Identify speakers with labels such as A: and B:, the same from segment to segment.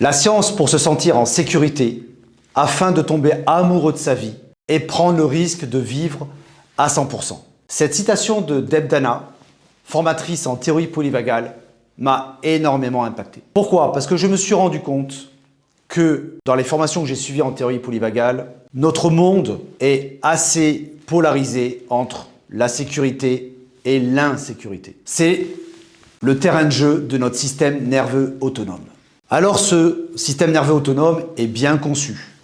A: La science pour se sentir en sécurité, afin de tomber amoureux de sa vie et prendre le risque de vivre à 100%. Cette citation de Deb Dana, formatrice en théorie polyvagale, m'a énormément impacté. Pourquoi? Parce que je me suis rendu compte que dans les formations que j'ai suivies en théorie polyvagale, notre monde est assez polarisé entre la sécurité et l'insécurité. C'est le terrain de jeu de notre système nerveux autonome. Alors ce système nerveux autonome est bien conçu,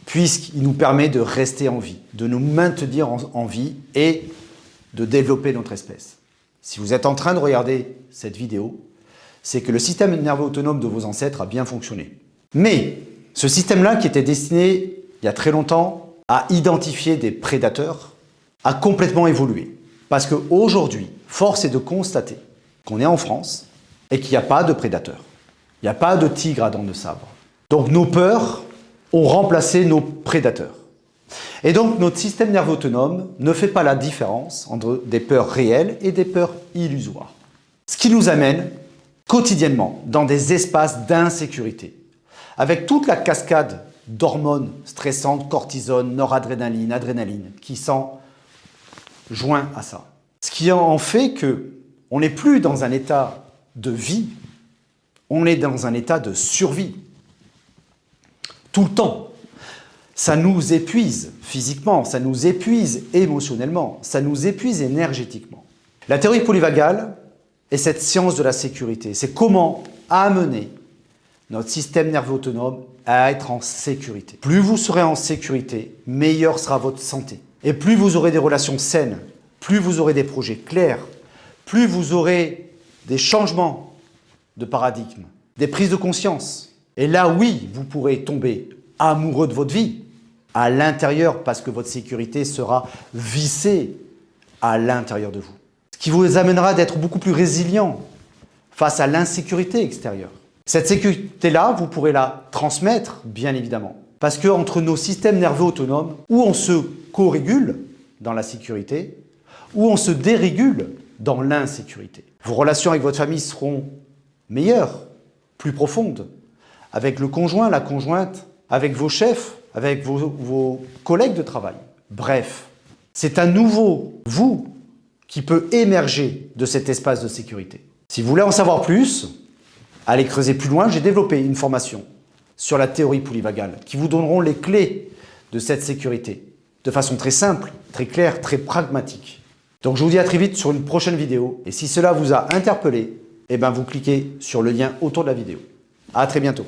A: puisqu'il nous permet de rester en vie, de nous maintenir en vie et de développer notre espèce. Si vous êtes en train de regarder cette vidéo, c'est que le système nerveux autonome de vos ancêtres a bien fonctionné. Mais ce système-là, qui était destiné il y a très longtemps à identifier des prédateurs, a complètement évolué. Parce qu'aujourd'hui, force est de constater qu'on est en France et qu'il n'y a pas de prédateurs. Il n'y a pas de tigre à dents de sabre. Donc nos peurs ont remplacé nos prédateurs. Et donc notre système nerveux autonome ne fait pas la différence entre des peurs réelles et des peurs illusoires. Ce qui nous amène quotidiennement dans des espaces d'insécurité, avec toute la cascade d'hormones stressantes, cortisone, noradrénaline, adrénaline, qui s'en joint à ça. Ce qui en fait qu'on n'est plus dans un état de vie, on est dans un état de survie. Tout le temps. Ça nous épuise physiquement, ça nous épuise émotionnellement, ça nous épuise énergétiquement. La théorie polyvagale est cette science de la sécurité. C'est comment amener notre système nerveux autonome à être en sécurité. Plus vous serez en sécurité, meilleure sera votre santé. Et plus vous aurez des relations saines, plus vous aurez des projets clairs, plus vous aurez des changements de paradigme, des prises de conscience. Et là, oui, vous pourrez tomber amoureux de votre vie à l'intérieur parce que votre sécurité sera vissée à l'intérieur de vous. Ce qui vous amènera d'être beaucoup plus résilient face à l'insécurité extérieure. Cette sécurité-là, vous pourrez la transmettre, bien évidemment. Parce qu'entre nos systèmes nerveux autonomes, où on se co-régule dans la sécurité, où on se dérégule dans l'insécurité. Vos relations avec votre famille seront meilleures, plus profondes, avec le conjoint, la conjointe, avec vos chefs, avec vos collègues de travail. Bref, c'est un nouveau vous qui peut émerger de cet espace de sécurité. Si vous voulez en savoir plus, allez creuser plus loin, j'ai développé une formation sur la théorie polyvagale qui vous donneront les clés de cette sécurité de façon très simple, très claire, très pragmatique. Donc je vous dis à très vite sur une prochaine vidéo et si cela vous a interpellé, eh ben vous cliquez sur le lien autour de la vidéo. À très bientôt.